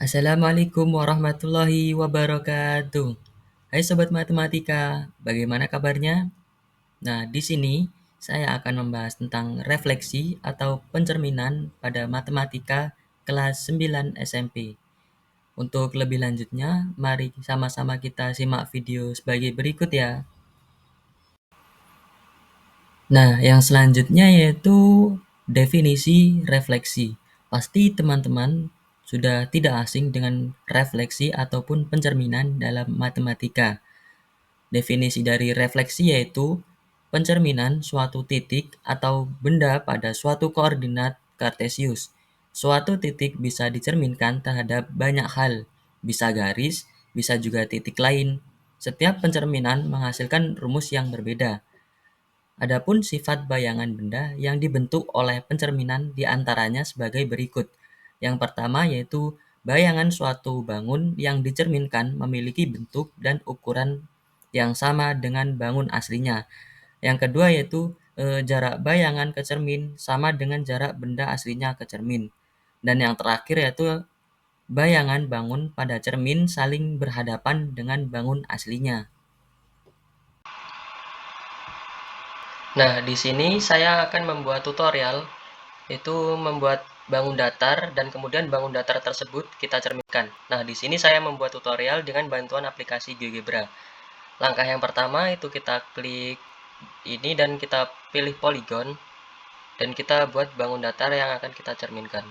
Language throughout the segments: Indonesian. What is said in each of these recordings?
Assalamualaikum warahmatullahi wabarakatuh. Hai sobat matematika, bagaimana kabarnya? Nah, di sini saya akan membahas tentang refleksi atau pencerminan pada matematika kelas 9 SMP. Untuk lebih lanjutnya, mari sama-sama kita simak video sebagai berikut ya. Nah, yang selanjutnya yaitu definisi refleksi. Pasti teman-teman sudah tidak asing dengan refleksi ataupun pencerminan dalam matematika. Definisi dari refleksi yaitu pencerminan suatu titik atau benda pada suatu koordinat kartesius. Suatu titik bisa dicerminkan terhadap banyak hal, bisa garis, bisa juga titik lain. Setiap pencerminan menghasilkan rumus yang berbeda. Adapun sifat bayangan benda yang dibentuk oleh pencerminan diantaranya sebagai berikut. Yang pertama yaitu bayangan suatu bangun yang dicerminkan memiliki bentuk dan ukuran yang sama dengan bangun aslinya. Yang kedua yaitu jarak bayangan ke cermin sama dengan jarak benda aslinya ke cermin. Dan yang terakhir yaitu bayangan bangun pada cermin saling berhadapan dengan bangun aslinya. Nah, di sini saya akan membuat tutorial, itu membuat bangun datar dan kemudian bangun datar tersebut kita cerminkan. Nah, di sini saya membuat tutorial dengan bantuan aplikasi GeoGebra. Langkah yang pertama itu kita klik ini dan kita pilih poligon dan kita buat bangun datar yang akan kita cerminkan.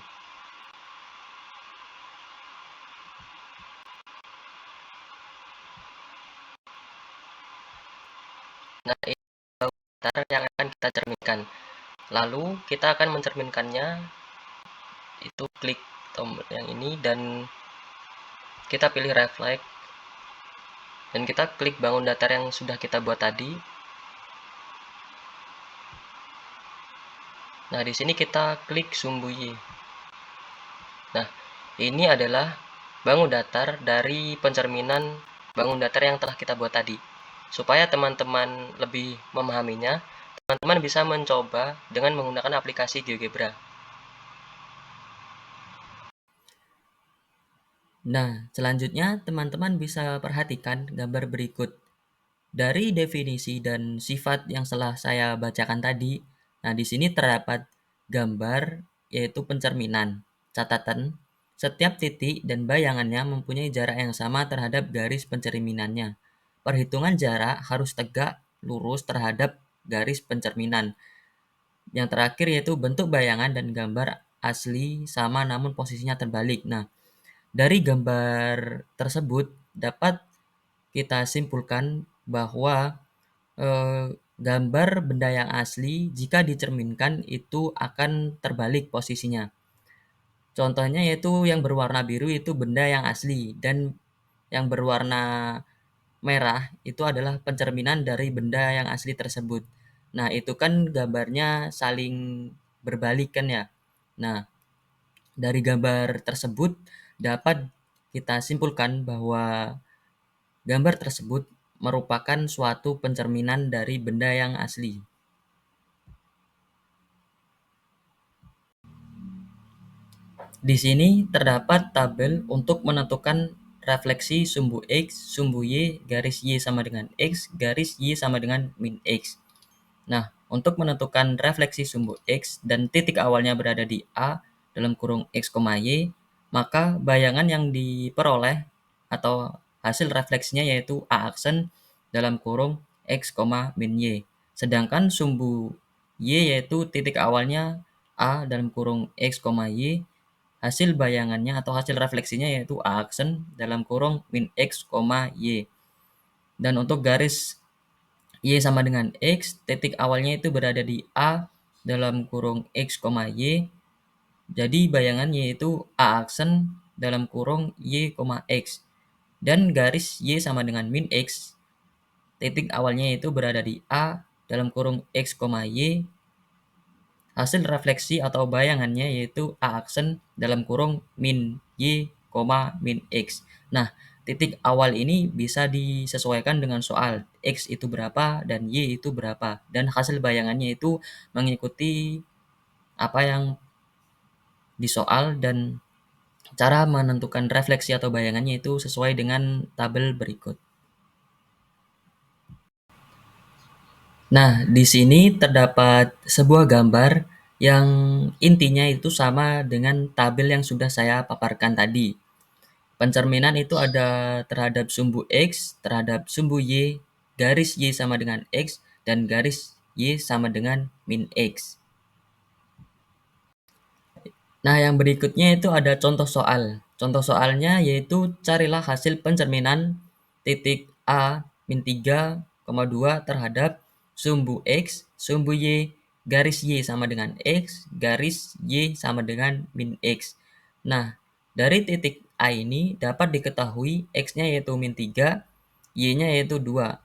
Nah, ini bangun datar yang akan kita cerminkan. Lalu kita akan mencerminkannya, itu klik tombol yang ini dan kita pilih reflect dan kita klik bangun datar yang sudah kita buat tadi. Nah, di sini kita klik sumbu Y. Nah, ini adalah bangun datar dari pencerminan bangun datar yang telah kita buat tadi. Supaya teman-teman lebih memahaminya, teman-teman bisa mencoba dengan menggunakan aplikasi GeoGebra. Nah, selanjutnya teman-teman bisa perhatikan gambar berikut. Dari definisi dan sifat yang telah saya bacakan tadi, nah di sini terdapat gambar yaitu pencerminan. Catatan, setiap titik dan bayangannya mempunyai jarak yang sama terhadap garis pencerminannya. Perhitungan jarak harus tegak lurus terhadap garis pencerminan. Yang terakhir yaitu bentuk bayangan dan gambar asli sama namun posisinya terbalik. Nah, dari gambar tersebut dapat kita simpulkan bahwa gambar benda yang asli jika dicerminkan itu akan terbalik posisinya. Contohnya yaitu yang berwarna biru itu benda yang asli dan yang berwarna merah itu adalah pencerminan dari benda yang asli tersebut. Nah, itu kan gambarnya saling berbalik kan ya. Nah, dari gambar tersebut dapat kita simpulkan bahwa gambar tersebut merupakan suatu pencerminan dari benda yang asli. Di sini terdapat tabel untuk menentukan refleksi sumbu X, sumbu Y, garis Y sama dengan X, garis Y sama dengan min X. Nah, untuk menentukan refleksi sumbu X dan titik awalnya berada di A dalam kurung X, Y, maka bayangan yang diperoleh atau hasil refleksinya yaitu A aksen dalam kurung X, min Y. Sedangkan sumbu Y yaitu titik awalnya A dalam kurung X, Y, hasil bayangannya atau hasil refleksinya yaitu A aksen dalam kurung min X, Y. Dan untuk garis Y sama dengan X, titik awalnya itu berada di A dalam kurung X, Y. Jadi bayangannya itu A aksen dalam kurung Y, X. Dan garis Y sama dengan min X, titik awalnya itu berada di A dalam kurung X, Y. Hasil refleksi atau bayangannya yaitu A aksen dalam kurung min Y, min X. Nah, titik awal ini bisa disesuaikan dengan soal X itu berapa dan Y itu berapa. Dan hasil bayangannya itu mengikuti apa yang di soal dan Cara menentukan refleksi atau bayangannya itu sesuai dengan tabel berikut. Nah, di sini terdapat sebuah gambar yang intinya itu sama dengan tabel yang sudah saya paparkan tadi. Pencerminan itu ada terhadap sumbu X, terhadap sumbu Y, garis Y sama dengan X, dan garis Y sama dengan min X. Nah, yang berikutnya itu ada contoh soal. Contoh soalnya yaitu carilah hasil pencerminan titik A min 3,2 terhadap sumbu X, sumbu Y, garis Y sama dengan X, garis Y sama dengan min X. Nah, dari titik A ini dapat diketahui X-nya yaitu min 3, Y-nya yaitu 2.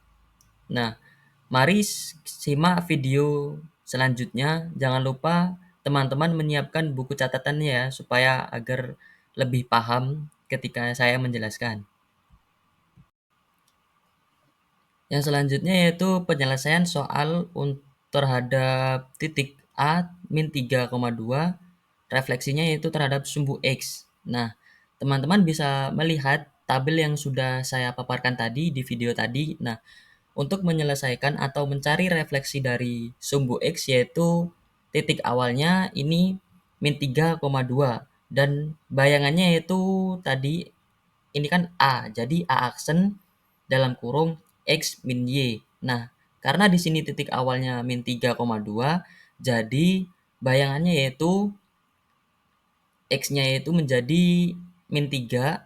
Nah, mari simak video selanjutnya. Jangan lupa teman-teman menyiapkan buku catatannya ya, supaya agar lebih paham ketika saya menjelaskan. Yang selanjutnya yaitu penyelesaian soal terhadap titik A min 3,2, refleksinya yaitu terhadap sumbu X. Nah, teman-teman bisa melihat tabel yang sudah saya paparkan tadi di video tadi. Nah, untuk menyelesaikan atau mencari refleksi dari sumbu X yaitu titik awalnya ini min 3,2 dan bayangannya yaitu tadi ini kan A, jadi A aksen dalam kurung X min Y. Nah, karena di sini titik awalnya min 3,2, jadi bayangannya yaitu X-nya itu menjadi min 3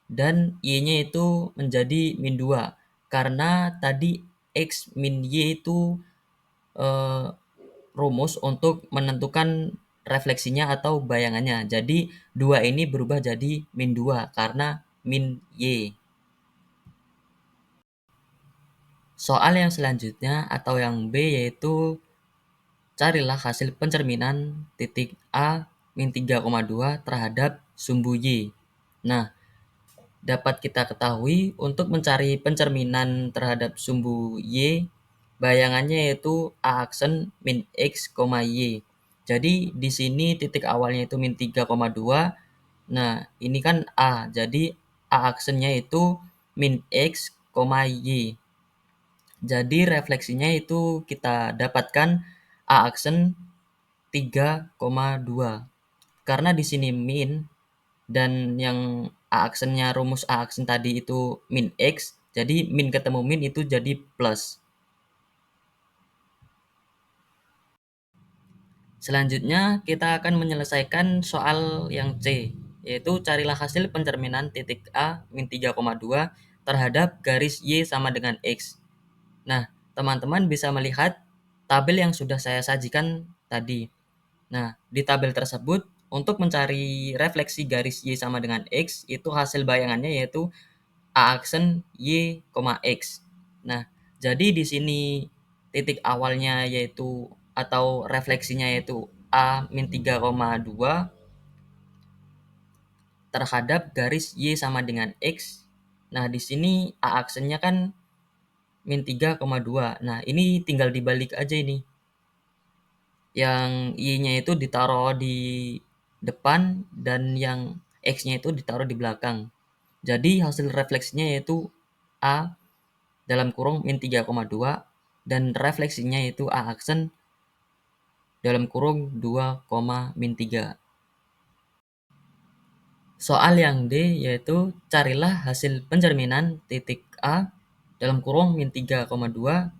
dan Y-nya itu menjadi min 2. Karena tadi X min Y itu eh, rumus untuk menentukan refleksinya atau bayangannya. Jadi 2 ini berubah jadi min 2 karena min Y. Soal yang selanjutnya atau yang B yaitu carilah hasil pencerminan titik A min 3,2 terhadap sumbu Y. Nah, dapat kita ketahui untuk mencari pencerminan terhadap sumbu Y, bayangannya yaitu A aksen min X, Y. Jadi di sini titik awalnya itu min 3,2. Nah, ini kan A. Jadi A aksennya itu min X, Y. Jadi refleksinya itu kita dapatkan A aksen 3,2. Karena di sini min dan yang A aksennya rumus A aksen tadi itu min X, jadi min ketemu min itu jadi plus. Selanjutnya kita akan menyelesaikan soal yang C, yaitu carilah hasil pencerminan titik A min 3,2 terhadap garis Y sama dengan X. Nah, teman-teman bisa melihat tabel yang sudah saya sajikan tadi. Nah, di tabel tersebut untuk mencari refleksi garis Y sama dengan X, itu hasil bayangannya yaitu A aksen Y, X. Nah, jadi di sini titik awalnya yaitu atau refleksinya yaitu A min 3,2 terhadap garis Y sama dengan X. Nah, di sini A aksennya kan min 3,2. Nah, ini tinggal dibalik aja ini. Yang Y-nya itu ditaruh di depan dan yang X-nya itu ditaruh di belakang. Jadi hasil refleksinya yaitu A dalam kurung min 3,2 dan refleksinya yaitu A aksen dalam kurung 2, min 3. Soal yang D yaitu carilah hasil pencerminan titik A dalam kurung min 3,2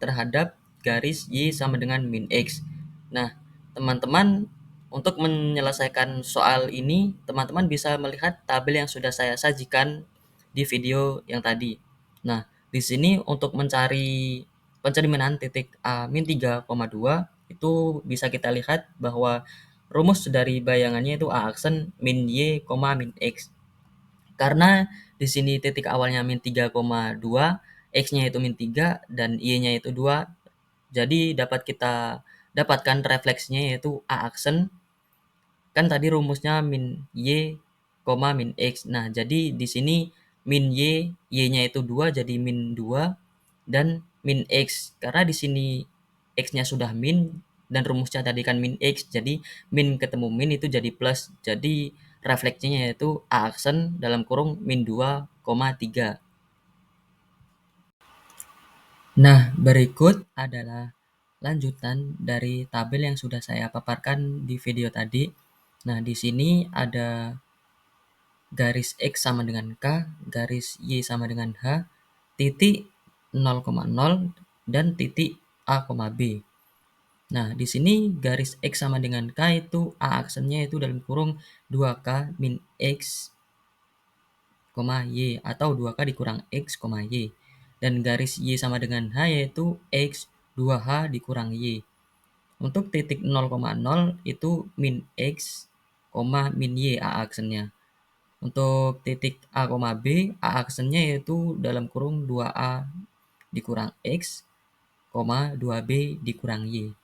terhadap garis Y sama dengan min X. Nah, teman-teman untuk menyelesaikan soal ini, teman-teman bisa melihat tabel yang sudah saya sajikan di video yang tadi. Nah, di sini untuk mencari pencerminan titik A min 3,2 itu bisa kita lihat bahwa rumus dari bayangannya itu A aksen min Y, min X. Karena di sini titik awalnya min 3,2, X-nya itu min 3 dan Y-nya itu 2. Jadi dapat kita dapatkan refleksinya yaitu A aksen. Kan tadi rumusnya min Y, min X. Nah, jadi di sini min Y, Y-nya itu 2 jadi min 2 dan min X. Karena di sini X-nya sudah min dan rumusnya tadi kan min X. Jadi min ketemu min itu jadi plus. Jadi refleksinya yaitu A aksen dalam kurung min 2,3. Nah, berikut adalah lanjutan dari tabel yang sudah saya paparkan di video tadi. Nah, di sini ada garis X sama dengan K, garis Y sama dengan H, titik 0,0, dan titik A, B. Nah, di sini garis X sama dengan K itu A aksennya itu dalam kurung 2K min X, Y atau 2K dikurang X, Y. Dan garis Y sama dengan H yaitu X 2H dikurang Y. Untuk titik 0,0 itu min X, min Y A aksennya. Untuk titik A, B, A aksennya yaitu dalam kurung 2A dikurang X, 2B dikurang Y.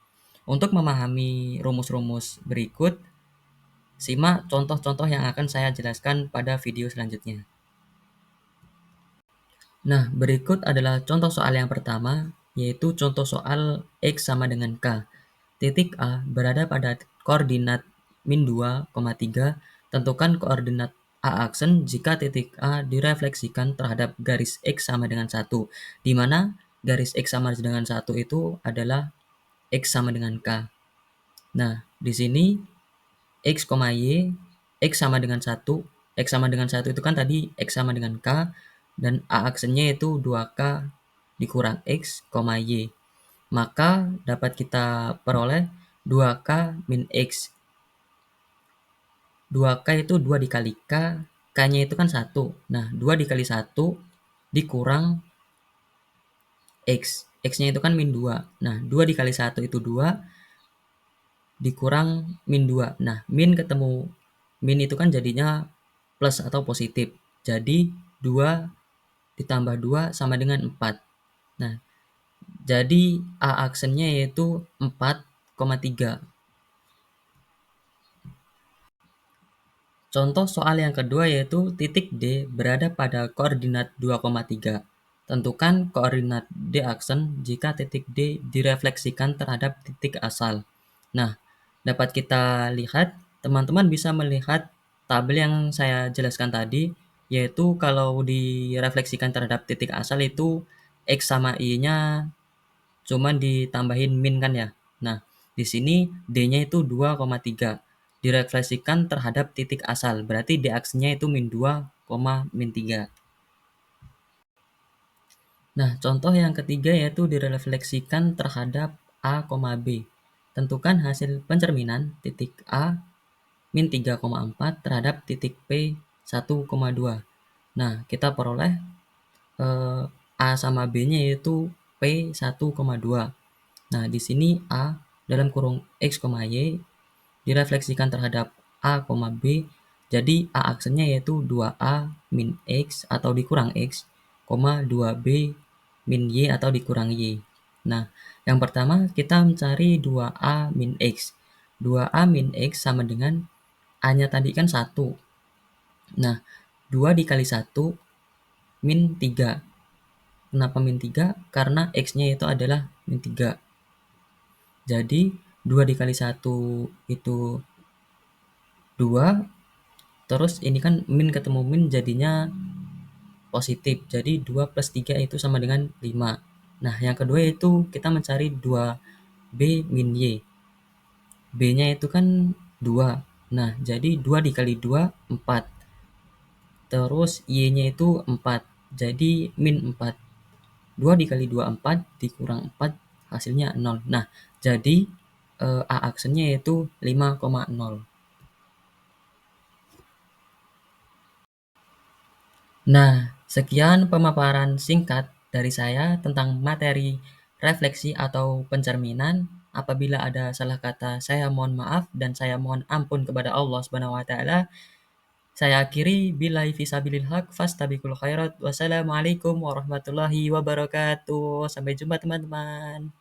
Untuk memahami rumus-rumus berikut, simak contoh-contoh yang akan saya jelaskan pada video selanjutnya. Nah, berikut adalah contoh soal yang pertama, yaitu contoh soal X sama dengan K. Titik A berada pada koordinat min 2,3, tentukan koordinat A aksen jika titik A direfleksikan terhadap garis X sama dengan 1, di mana garis X sama dengan 1 itu adalah X sama dengan K. Nah, di sini X, Y, X sama dengan 1, X sama dengan 1 itu kan tadi X sama dengan K, dan A aksennya itu 2K dikurang X, Y. Maka dapat kita peroleh 2K min X. 2K itu 2 dikali K, K-nya itu kan 1. Nah, 2 dikali 1 dikurang X. X-nya itu kan min 2. Nah, 2 dikali 1 itu 2, dikurang min 2. Nah, min ketemu min itu kan jadinya plus atau positif. Jadi 2 ditambah 2 sama dengan 4. Nah, jadi A aksennya yaitu 4,3. Contoh soal yang kedua yaitu titik D berada pada koordinat 2,3. Tentukan koordinat D aksen jika titik D direfleksikan terhadap titik asal. Nah, dapat kita lihat, teman-teman bisa melihat tabel yang saya jelaskan tadi, yaitu kalau direfleksikan terhadap titik asal itu X sama Y-nya cuman ditambahin min kan ya. Nah, di sini D-nya itu 2,3. Direfleksikan terhadap titik asal, berarti D aksennya itu min 2, min 3. Nah, contoh yang ketiga yaitu direfleksikan terhadap A, B. Tentukan hasil pencerminan titik A min 3,4 terhadap titik P 1,2. Nah, kita peroleh A sama B-nya yaitu P 1,2. Nah, di sini A dalam kurung X, Y direfleksikan terhadap A, B. Jadi A aksennya yaitu 2A min X atau dikurang X, 2B min Y atau dikurang Y. Nah, yang pertama kita mencari 2A min X. 2A min X sama dengan A-nya tadi kan 1. Nah, 2 dikali 1 min 3. Kenapa min 3? Karena X-nya itu adalah min 3. Jadi 2 dikali 1 itu 2. Terus ini kan min ketemu min jadinya positif. Jadi 2 plus 3 itu sama dengan 5. Nah, yang kedua itu kita mencari 2B min Y. B-nya itu kan 2. Nah, jadi 2 dikali 2, 4. Terus Y-nya itu 4. Jadi min 4. 2 dikali 2, 4. Dikurang 4, hasilnya 0. Nah, jadi A aksennya yaitu 5,0. Nah, sekian pemaparan singkat dari saya tentang materi refleksi atau pencerminan. Apabila ada salah kata, saya mohon maaf dan saya mohon ampun kepada Allah Subhanahu wa taala. Saya akhiri billahi fisabilil haq fastabiqul khairat. Wassalamualaikum warahmatullahi wabarakatuh. Sampai jumpa teman-teman.